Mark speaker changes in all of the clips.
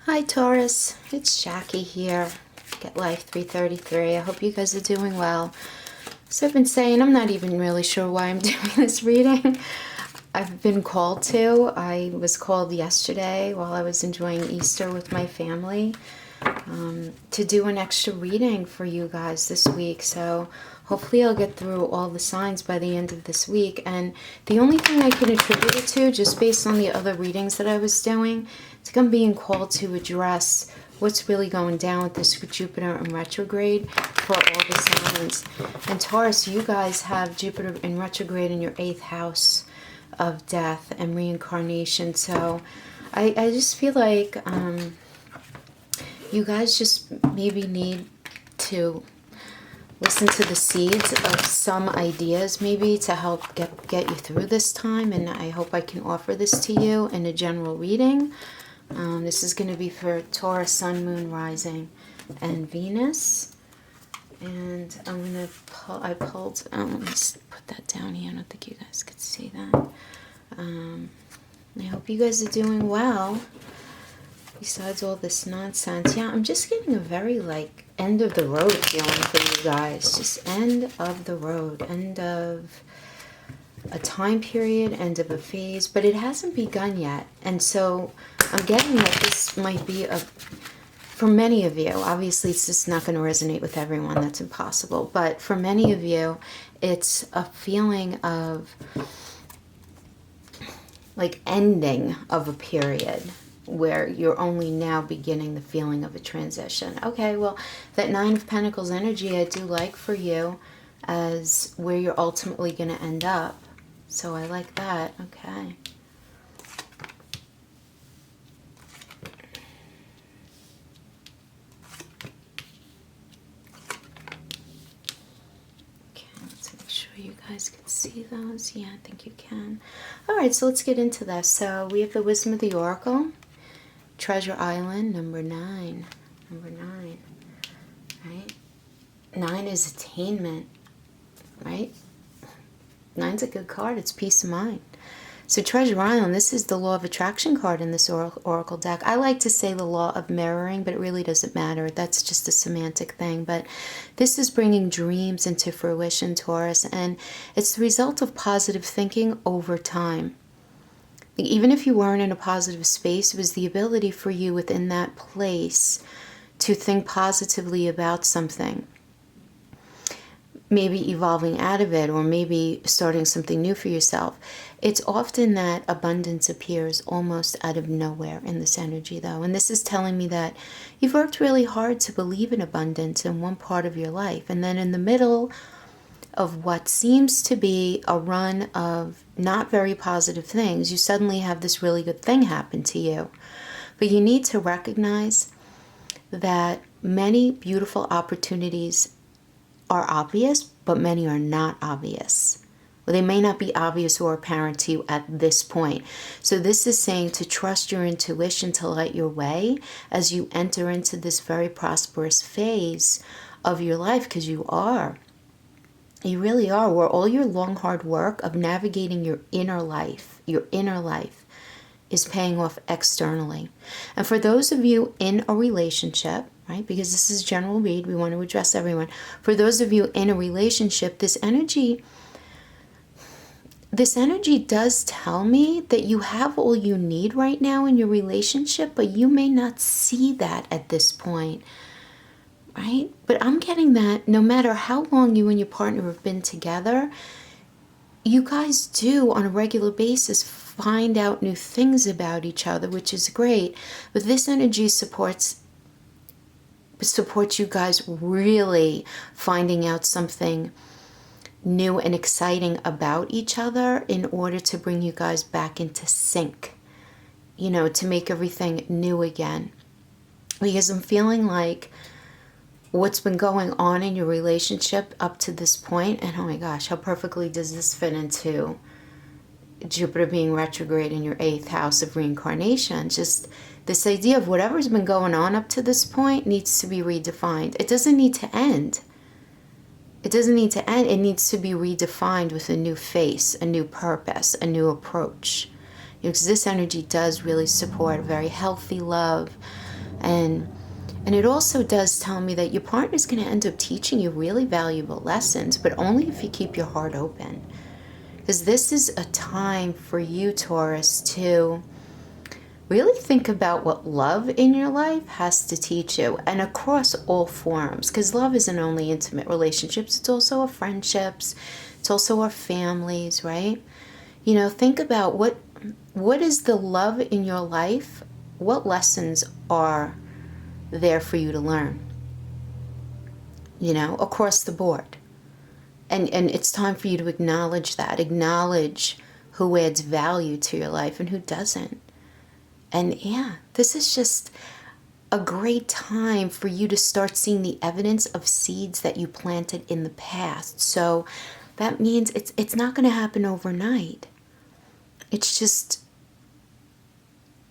Speaker 1: Hi Taurus, it's Jackie here. Get Life 333. I hope you guys are doing well. So I've been saying, I'm not even really sure why I'm doing this reading. I've been called to. I was called yesterday while I was enjoying Easter with my family to do an extra reading for you guys this week. So hopefully I'll get through all the signs by the end of this week. And the only thing I can attribute it to, just based on the other readings that I was doing, it's like I'm being called to address what's really going down with this Jupiter in retrograde for all the signs. And Taurus, you guys have Jupiter in retrograde in your 8th house of death and reincarnation. So I just feel like you guys just maybe need to listen to the seeds of some ideas maybe to help get you through this time. And I hope I can offer this to you in a general reading. This is going to be for Taurus, Sun, Moon, Rising, and Venus. And I'm going to pull, I pulled, let me put that down here. I don't think you guys could see that. I hope you guys are doing well. Besides all this nonsense. Yeah, I'm just getting a very, like, end of the road feeling for you guys. Just end of the road. End of a time period, end of a phase. But it hasn't begun yet. And so I'm getting that this might be for many of you, obviously it's just not going to resonate with everyone. That's impossible. But for many of you, it's a feeling of, like, ending of a period where you're only now beginning the feeling of a transition. Okay, well, that 9 of Pentacles energy I do like for you as where you're ultimately going to end up. So I like that. Okay. Okay, let's make sure you guys can see those. Yeah, I think you can. All right, so let's get into this. So we have the Wisdom of the Oracle. Treasure Island, number 9. Number 9, right? 9 is attainment, right? 9's a good card. It's peace of mind. So Treasure Island, this is the Law of Attraction card in this Oracle deck. I like to say the Law of Mirroring, but it really doesn't matter. That's just a semantic thing. But this is bringing dreams into fruition, Taurus, and it's the result of positive thinking over time. Even if you weren't in a positive space, it was the ability for you within that place to think positively about something. Maybe evolving out of it, or maybe starting something new for yourself. It's often that abundance appears almost out of nowhere in this energy, though. And this is telling me that you've worked really hard to believe in abundance in one part of your life. And then in the middle of what seems to be a run of not very positive things, you suddenly have this really good thing happen to you. But you need to recognize that many beautiful opportunities are obvious, but many are not obvious. Well, they may not be obvious or apparent to you at this point. So this is saying to trust your intuition to light your way as you enter into this very prosperous phase of your life, because you are. You really are, where all your long, hard work of navigating your inner life is paying off externally. And for those of you in a relationship, right, because this is general read, we want to address everyone. For those of you in a relationship, this energy does tell me that you have all you need right now in your relationship, but you may not see that at this point. Right? But I'm getting that no matter how long you and your partner have been together, you guys do on a regular basis find out new things about each other, which is great. But this energy supports you guys really finding out something new and exciting about each other in order to bring you guys back into sync, you know, to make everything new again. Because I'm feeling like what's been going on in your relationship up to this point, and oh my gosh, how perfectly does this fit into Jupiter being retrograde in your 8th house of reincarnation. Just this idea of whatever's been going on up to this point needs to be redefined. It doesn't need to end. It doesn't need to end. It needs to be redefined with a new face, a new purpose, a new approach. Because this energy does really support very healthy love, And it also does tell me that your partner's going to end up teaching you really valuable lessons, but only if you keep your heart open. Because this is a time for you, Taurus, to really think about what love in your life has to teach you, and across all forms. Because love isn't only intimate relationships, it's also our friendships, it's also our families, right? You know, think about what is the love in your life? What lessons are there for you to learn? You know, across the board. And it's time for you to acknowledge that. Acknowledge who adds value to your life and who doesn't. And yeah, this is just a great time for you to start seeing the evidence of seeds that you planted in the past. So that means it's not going to happen overnight. It's just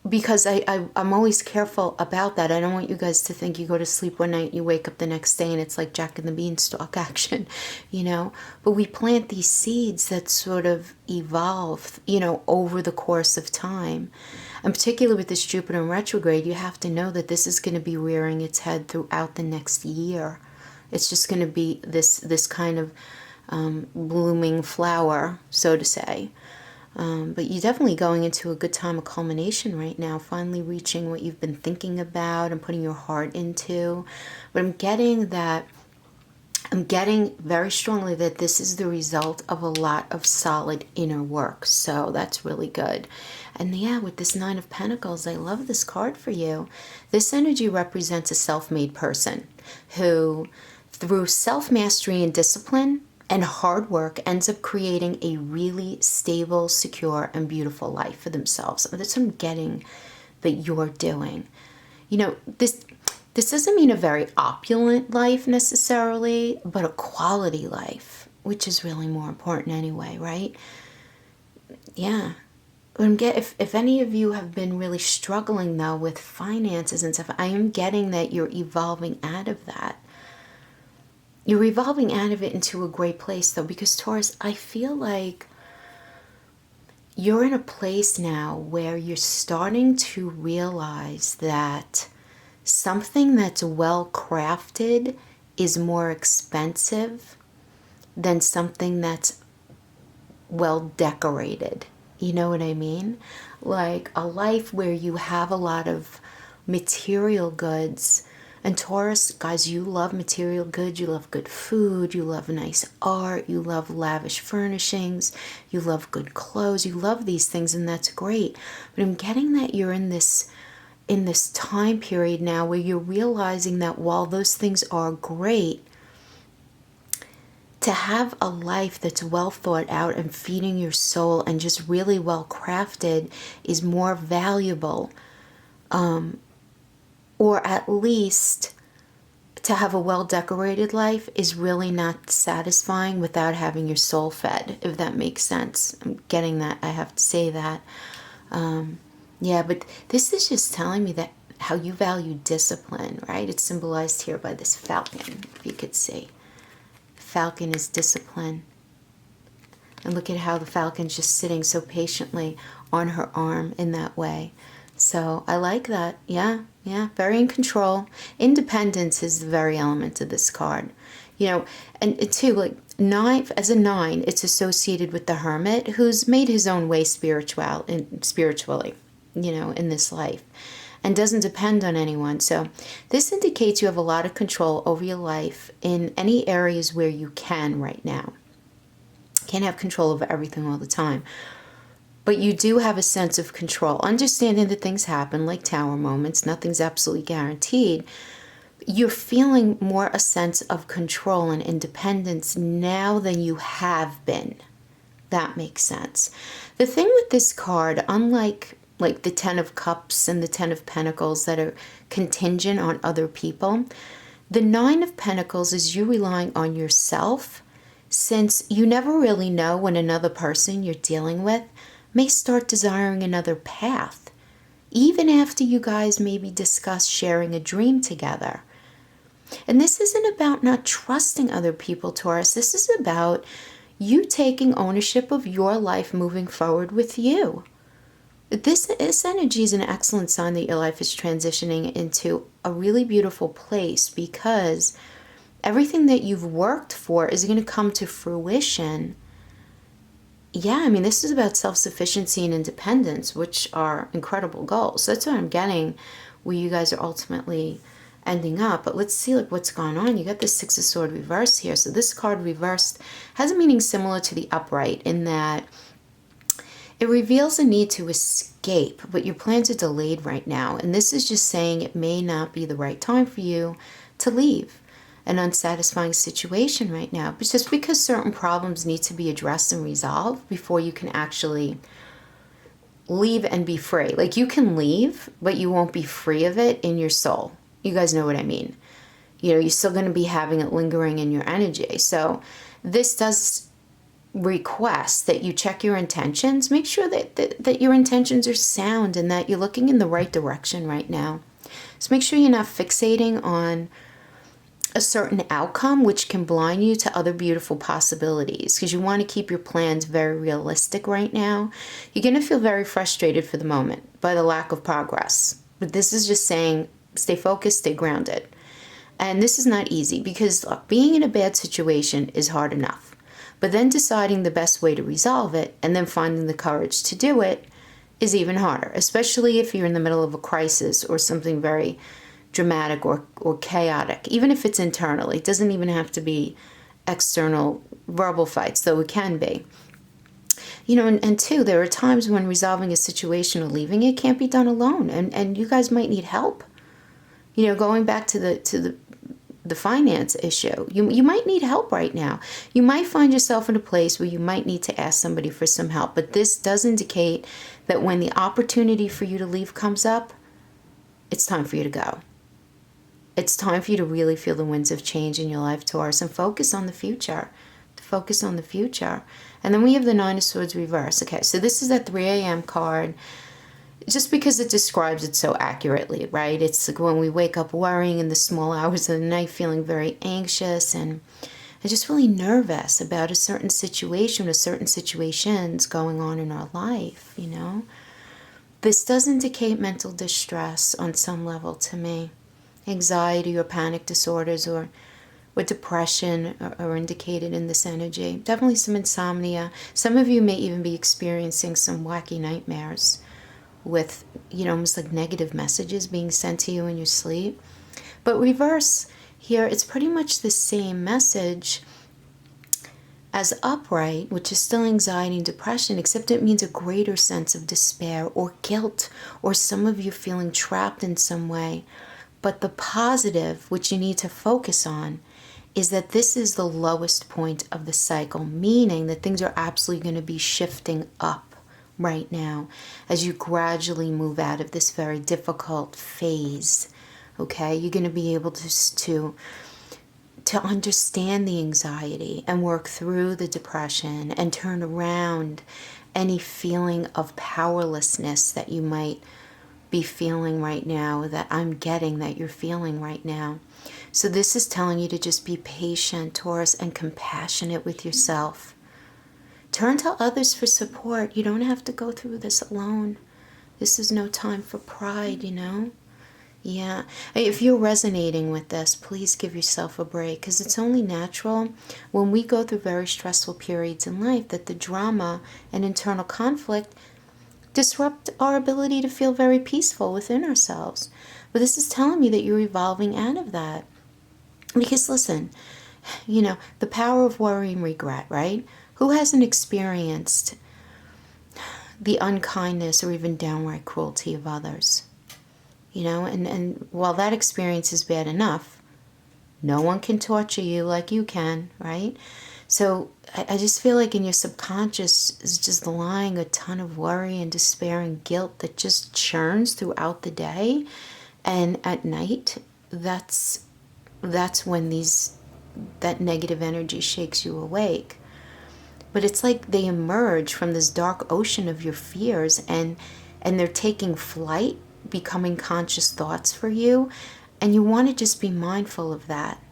Speaker 1: because I'm always careful about that. I don't want you guys to think you go to sleep one night, you wake up the next day, and it's like Jack and the Beanstalk action, you know. But we plant these seeds that sort of evolve, you know, over the course of time. And particularly with this Jupiter in retrograde, you have to know that this is going to be rearing its head throughout the next year. It's just going to be this kind of blooming flower, so to say. But you're definitely going into a good time of culmination right now, finally reaching what you've been thinking about and putting your heart into. But I'm getting very strongly that this is the result of a lot of solid inner work. So that's really good. And yeah, with this Nine of Pentacles, I love this card for you. This energy represents a self-made person who, through self-mastery and discipline and hard work, ends up creating a really stable, secure, and beautiful life for themselves. That's what I'm getting that you're doing. You know, this doesn't mean a very opulent life necessarily, but a quality life, which is really more important anyway, right? Yeah. If any of you have been really struggling, though, with finances and stuff, I am getting that you're evolving out of that. You're evolving out of it into a great place, though, because Taurus, I feel like you're in a place now where you're starting to realize that something that's well crafted is more expensive than something that's well decorated. You know what I mean? Like a life where you have a lot of material goods. And Taurus, guys, you love material goods, you love good food, you love nice art, you love lavish furnishings, you love good clothes, you love these things, and that's great. But I'm getting that you're in this time period now where you're realizing that while those things are great, to have a life that's well thought out and feeding your soul and just really well crafted is more valuable. Or at least to have a well-decorated life is really not satisfying without having your soul fed, if that makes sense. I'm getting that. I have to say that. Yeah, but this is just telling me that how you value discipline, right? It's symbolized here by this falcon, if you could see. Falcon is discipline. And look at how the falcon's just sitting so patiently on her arm in that way. So I like that. Yeah, very in control. Independence is the very element of this card. You know, and too, like as a 9, it's associated with the hermit who's made his own way spiritually, you know, in this life, and doesn't depend on anyone. So this indicates you have a lot of control over your life in any areas where you can right now. Can't have control over everything all the time. But you do have a sense of control, understanding that things happen like tower moments. Nothing's absolutely guaranteed. You're feeling more a sense of control and independence now than you have been. That makes sense. The thing with this card, unlike like the 10 of Cups and the 10 of Pentacles that are contingent on other people, the 9 of Pentacles is you relying on yourself, since you never really know when another person you're dealing with may start desiring another path, even after you guys maybe discuss sharing a dream together. And this isn't about not trusting other people, Taurus. This is about you taking ownership of your life moving forward with you. This energy is an excellent sign that your life is transitioning into a really beautiful place, because everything that you've worked for is going to come to fruition. Yeah, I mean, this is about self-sufficiency and independence, which are incredible goals. That's what I'm getting, where you guys are ultimately ending up. But let's see like what's going on. You got the Six of Swords reversed here. So this card reversed has a meaning similar to the upright, in that it reveals a need to escape, but your plans are delayed right now. And this is just saying it may not be the right time for you to leave an unsatisfying situation right now. But just because certain problems need to be addressed and resolved before you can actually leave and be free. Like, you can leave, but you won't be free of it in your soul. You guys know what I mean. You know, you're still going to be having it lingering in your energy. So this does request that you check your intentions. Make sure that your intentions are sound and that you're looking in the right direction right now. So make sure you're not fixating on a certain outcome, which can blind you to other beautiful possibilities, because you want to keep your plans very realistic right now. You're going to feel very frustrated for the moment by the lack of progress. But this is just saying, stay focused, stay grounded. And this is not easy, because being in a bad situation is hard enough. But then deciding the best way to resolve it and then finding the courage to do it is even harder, especially if you're in the middle of a crisis or something very dramatic or chaotic. Even if it's internal, it doesn't even have to be external verbal fights, though it can be. You know, and two, there are times when resolving a situation or leaving it can't be done alone, and you guys might need help. You know, going back to the finance issue, you might need help right now. You might find yourself in a place where you might need to ask somebody for some help. But this does indicate that when the opportunity for you to leave comes up, it's time for you to go. It's time for you to really feel the winds of change in your life, Taurus, and focus on the future. Focus on the future. And then we have the Nine of Swords reverse. Okay, so this is that 3 a.m. card, just because it describes it so accurately, right? It's like when we wake up worrying in the small hours of the night, feeling very anxious and just really nervous about a certain situation or certain situations going on in our life, you know? This does indicate mental distress on some level to me. Anxiety or panic disorders or depression are indicated in this energy. Definitely some insomnia. Some of you may even be experiencing some wacky nightmares with, you know, almost like negative messages being sent to you in your sleep. But reverse here, it's pretty much the same message as upright, which is still anxiety and depression, except it means a greater sense of despair or guilt, or some of you feeling trapped in some way. But the positive, which you need to focus on, is that this is the lowest point of the cycle, meaning that things are absolutely going to be shifting up right now as you gradually move out of this very difficult phase. Okay, you're going to be able to understand the anxiety and work through the depression and turn around any feeling of powerlessness that you might be feeling right now, that I'm getting that you're feeling right now. So this is telling you to just be patient, Taurus, and compassionate with yourself. Turn to others for support. You don't have to go through this alone. This is no time for pride, you know? Yeah. If you're resonating with this, please give yourself a break, because it's only natural when we go through very stressful periods in life that the drama and internal conflict disrupt our ability to feel very peaceful within ourselves. But this is telling me that you're evolving out of that. Because listen, you know, the power of worry and regret, right? Who hasn't experienced the unkindness or even downright cruelty of others? You know, and while that experience is bad enough, no one can torture you like you can, right? So I just feel like in your subconscious is just lying a ton of worry and despair and guilt that just churns throughout the day. And at night, that's when that negative energy shakes you awake. But it's like they emerge from this dark ocean of your fears and they're taking flight, becoming conscious thoughts for you. And you want to just be mindful of that.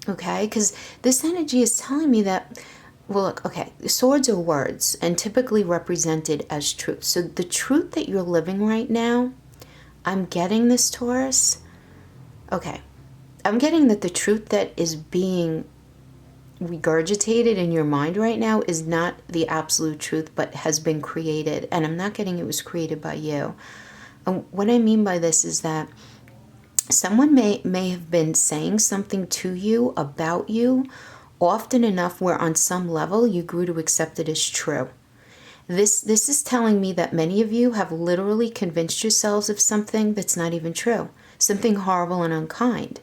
Speaker 1: Okay? Because this energy is telling me that well, look, okay, swords are words and typically represented as truth. So the truth that you're living right now, I'm getting this, Taurus. Okay, I'm getting that the truth that is being regurgitated in your mind right now is not the absolute truth, but has been created. And I'm not getting it was created by you. And what I mean by this is that someone may have been saying something to you about you often enough where on some level you grew to accept it as true. This is telling me that many of you have literally convinced yourselves of something that's not even true, something horrible and unkind.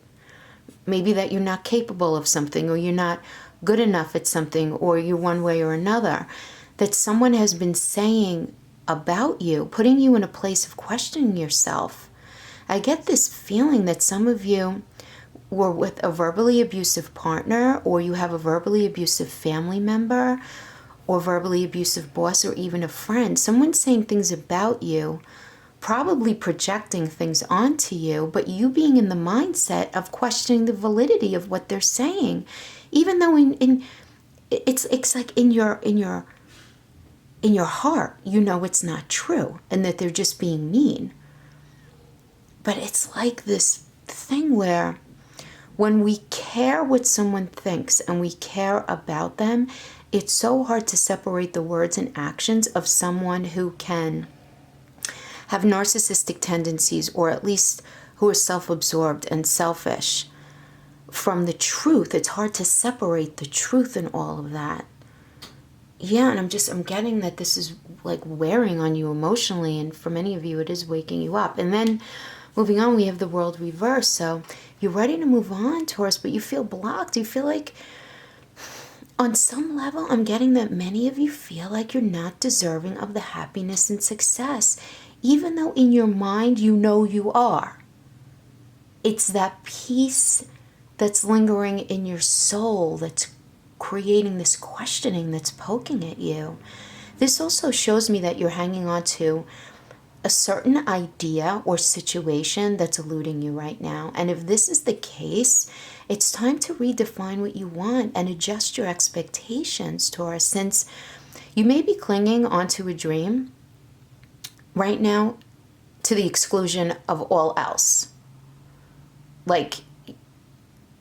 Speaker 1: Maybe that you're not capable of something, or you're not good enough at something, or you're one way or another, that someone has been saying about you, putting you in a place of questioning yourself. I get this feeling that some of you were with a verbally abusive partner, or you have a verbally abusive family member, or verbally abusive boss, or even a friend. Someone's saying things about you, probably projecting things onto you, but you being in the mindset of questioning the validity of what they're saying, even though it's like in your heart, you know it's not true and that they're just being mean. But it's like this thing where when we care what someone thinks and we care about them, it's so hard to separate the words and actions of someone who can have narcissistic tendencies, or at least who are self-absorbed and selfish, from the truth. It's hard to separate the truth in all of that. Yeah, and I'm getting that this is like wearing on you emotionally, and for many of you it is waking you up. And then moving on, we have the world reverse. So you're ready to move on, Taurus, but you feel blocked. You feel like, on some level, I'm getting that many of you feel like you're not deserving of the happiness and success, even though in your mind you know you are. It's that peace that's lingering in your soul that's creating this questioning that's poking at you. This also shows me that you're hanging on to a certain idea or situation that's eluding you right now. And if this is the case, it's time to redefine what you want and adjust your expectations, Taurus, since you may be clinging onto a dream right now to the exclusion of all else. Like,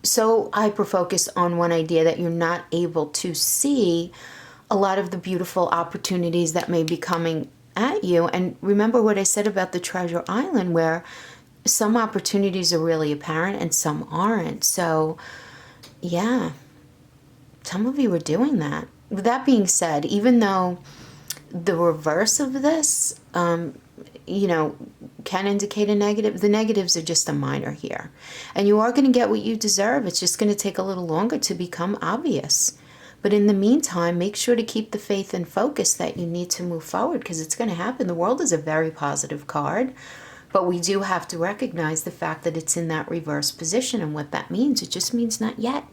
Speaker 1: so hyper-focused on one idea that you're not able to see a lot of the beautiful opportunities that may be coming at you. And remember what I said about the treasure island, where some opportunities are really apparent and some aren't. So yeah, some of you are doing that. With that being said, even though the reverse of this, can indicate a negative, the negatives are just a minor here. And you are going to get what you deserve. It's just going to take a little longer to become obvious. But in the meantime, make sure to keep the faith and focus that you need to move forward, because it's going to happen. The world is a very positive card, but we do have to recognize the fact that it's in that reverse position. And what that means, it just means not yet.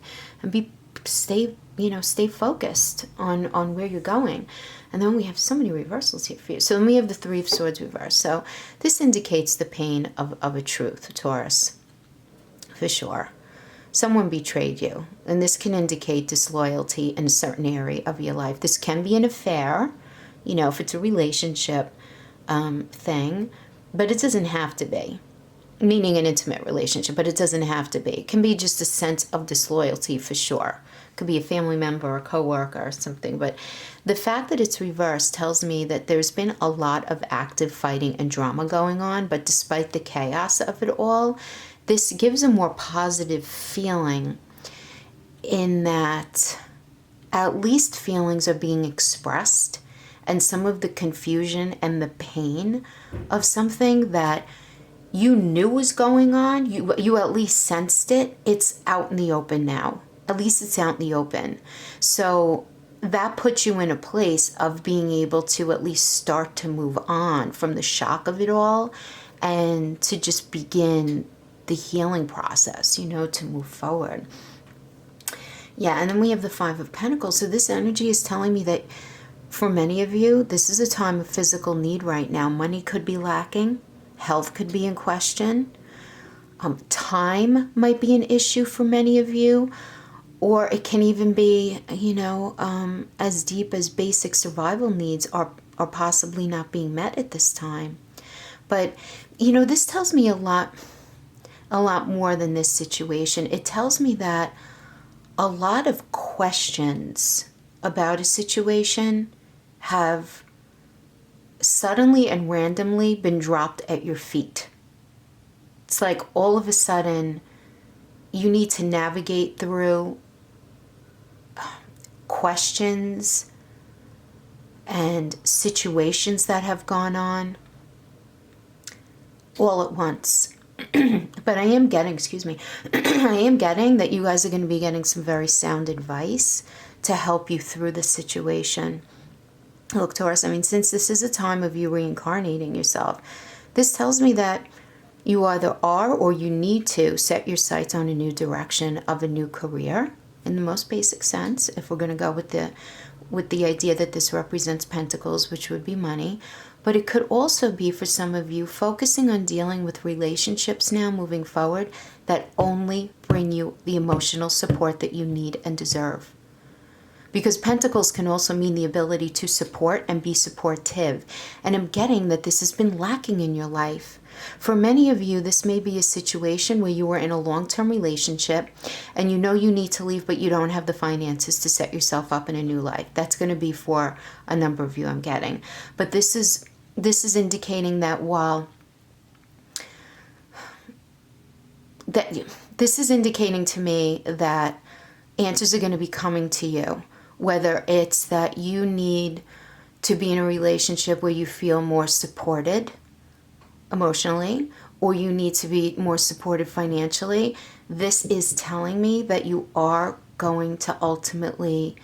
Speaker 1: And stay focused on where you're going. And then we have so many reversals here for you. So then we have the Three of Swords reversed. So this indicates the pain of a truth, Taurus, for sure. Someone betrayed you, and this can indicate disloyalty in a certain area of your life. This can be an affair, if it's a relationship thing, but it doesn't have to be. Meaning an intimate relationship, but it doesn't have to be. It can be just a sense of disloyalty for sure. It could be a family member or a coworker or something, but the fact that it's reversed tells me that there's been a lot of active fighting and drama going on, but despite the chaos of it all, this gives a more positive feeling in that at least feelings are being expressed, and some of the confusion and the pain of something that you knew was going on, you at least sensed it, it's out in the open now. At least it's out in the open. So that puts you in a place of being able to at least start to move on from the shock of it all, and to just begin the healing process, to move forward. Yeah, and then we have the Five of Pentacles. So this energy is telling me that for many of you, this is a time of physical need right now. Money could be lacking. Health could be in question. Time might be an issue for many of you. Or it can even be, as deep as basic survival needs are possibly not being met at this time. But, this tells me a lot more than this situation. It tells me that a lot of questions about a situation have suddenly and randomly been dropped at your feet. It's like all of a sudden you need to navigate through questions and situations that have gone on all at once. But I am getting, I am getting that you guys are going to be getting some very sound advice to help you through the situation. Look, Taurus, since this is a time of you reincarnating yourself, this tells me that you either are or you need to set your sights on a new direction of a new career, in the most basic sense, if we're going to go with the idea that this represents pentacles, which would be money. But it could also be, for some of you, focusing on dealing with relationships now moving forward that only bring you the emotional support that you need and deserve. Because pentacles can also mean the ability to support and be supportive. And I'm getting that this has been lacking in your life. For many of you, this may be a situation where you are in a long-term relationship and you know you need to leave, but you don't have the finances to set yourself up in a new life. That's going to be for a number of you, I'm getting. But this is indicating that this is indicating to me that answers are going to be coming to you. Whether it's that you need to be in a relationship where you feel more supported emotionally, or you need to be more supported financially, this is telling me that you are going to ultimately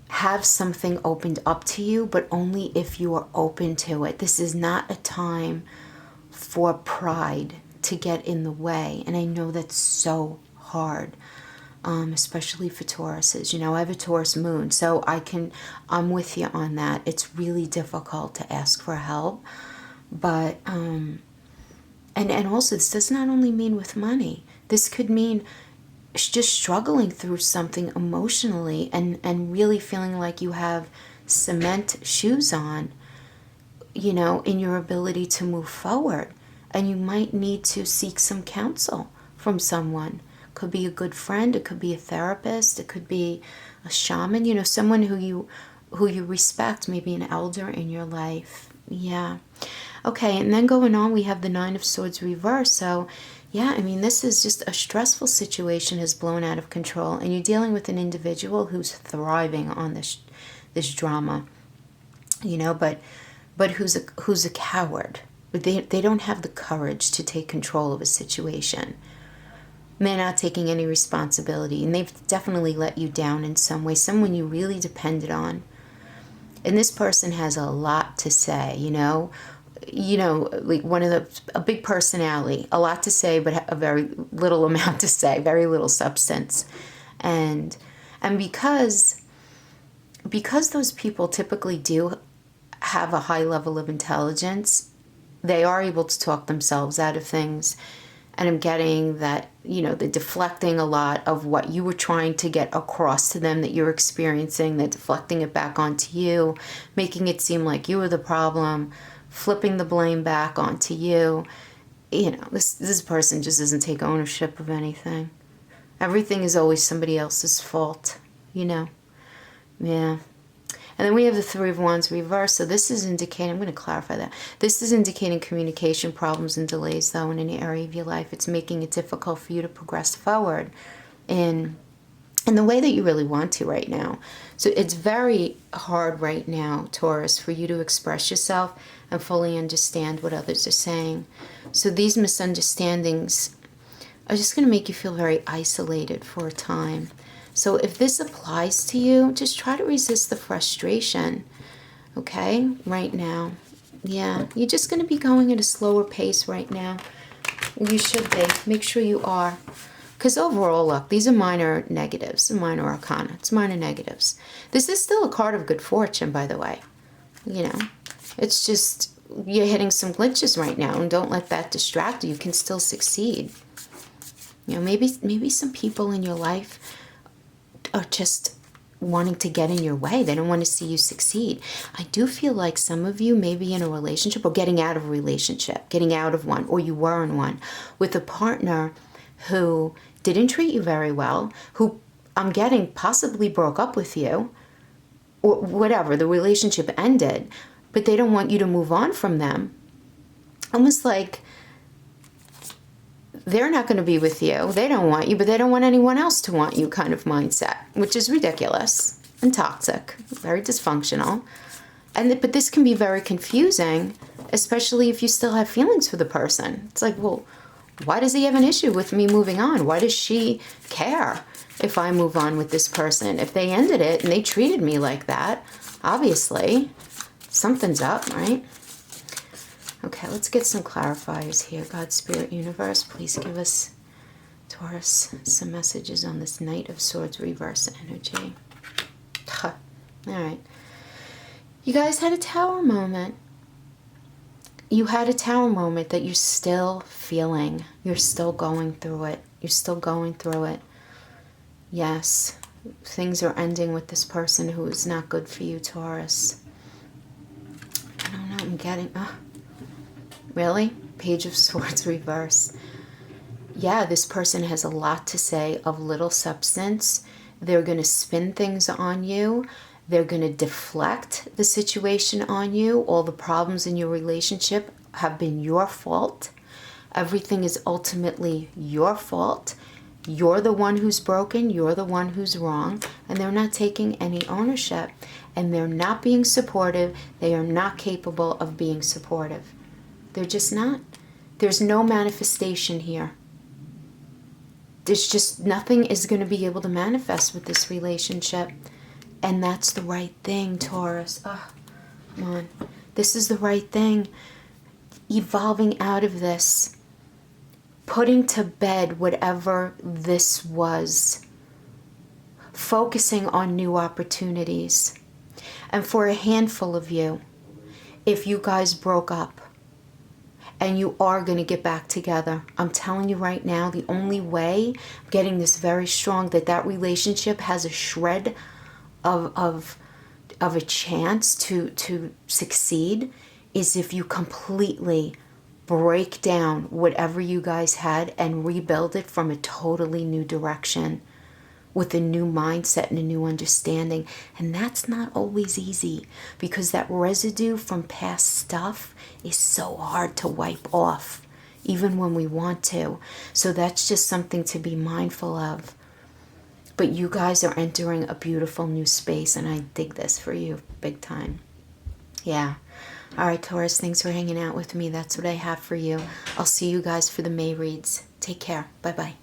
Speaker 1: have something opened up to you, but only if you are open to it. This is not a time for pride to get in the way. And I know that's so hard. Especially for Tauruses. I have a Taurus moon, so I'm with you on that. It's really difficult to ask for help. But, and also this does not only mean with money. This could mean just struggling through something emotionally and really feeling like you have cement shoes on, in your ability to move forward. And you might need to seek some counsel from someone. Could be a good friend, it could be a therapist, it could be a shaman, someone who you respect, maybe an elder in your life. Yeah. Okay, and then going on, we have the Nine of Swords reverse. So, yeah, this is just a stressful situation has blown out of control, and you're dealing with an individual who's thriving on this drama, but who's a coward. They don't have the courage to take control of a situation. They're not taking any responsibility, and they've definitely let you down in some way, someone you really depended on. And this person has a lot to say, like a big personality, a lot to say, but a very little amount to say, very little substance. And because those people typically do have a high level of intelligence, they are able to talk themselves out of things. And I'm getting that, they're deflecting a lot of what you were trying to get across to them that you're experiencing. They're deflecting it back onto you, making it seem like you were the problem, flipping the blame back onto you. This person just doesn't take ownership of anything. Everything is always somebody else's fault, Yeah. And then we have the Three of Wands reversed. So this is indicating, I'm going to clarify that. This is indicating communication problems and delays, though, in any area of your life. It's making it difficult for you to progress forward in the way that you really want to right now. So it's very hard right now, Taurus, for you to express yourself and fully understand what others are saying. So these misunderstandings are just going to make you feel very isolated for a time. So if this applies to you, just try to resist the frustration, okay, right now. Yeah, you're just going to be going at a slower pace right now. You should be. Make sure you are. Because overall, look, these are minor negatives, minor arcana. It's minor negatives. This is still a card of good fortune, by the way. It's just you're hitting some glitches right now, and don't let that distract you. You can still succeed. Maybe some people in your life are just wanting to get in your way. They don't want to see you succeed. I do feel like some of you may be in a relationship or getting out of a relationship, getting out of one, or you were in one with a partner who didn't treat you very well, who I'm getting possibly broke up with you, or whatever, the relationship ended, but they don't want you to move on from them. Almost like they're not going to be with you. They don't want you, but they don't want anyone else to want you kind of mindset, which is ridiculous and toxic, very dysfunctional. But this can be very confusing, especially if you still have feelings for the person. It's like, well, why does he have an issue with me moving on? Why does she care if I move on with this person? If they ended it and they treated me like that, obviously something's up, right? Okay, let's get some clarifiers here. God, Spirit, Universe, please give us, Taurus, some messages on this Knight of Swords reverse energy. All right. You guys had a Tower moment. You had a Tower moment that you're still feeling. You're still going through it. You're still going through it. Yes, things are ending with this person who is not good for you, Taurus. I don't know, I'm getting... Really? Page of Swords reverse. Yeah, this person has a lot to say of little substance. They're going to spin things on you. They're going to deflect the situation on you. All the problems in your relationship have been your fault. Everything is ultimately your fault. You're the one who's broken. You're the one who's wrong. And they're not taking any ownership. And they're not being supportive. They are not capable of being supportive. They're just not. There's no manifestation here. There's just nothing is going to be able to manifest with this relationship. And that's the right thing, Taurus. Oh, come on. This is the right thing. Evolving out of this. Putting to bed whatever this was. Focusing on new opportunities. And for a handful of you, if you guys broke up, and you are going to get back together, I'm telling you right now, the only way, I'm getting this very strong, that relationship has a shred of a chance to succeed is if you completely break down whatever you guys had and rebuild it from a totally new direction with a new mindset and a new understanding. And that's not always easy because that residue from past stuff is so hard to wipe off, even when we want to. So that's just something to be mindful of. But you guys are entering a beautiful new space, and I dig this for you big time. Yeah. All right, Taurus, thanks for hanging out with me. That's what I have for you. I'll see you guys for the May reads. Take care. Bye-bye.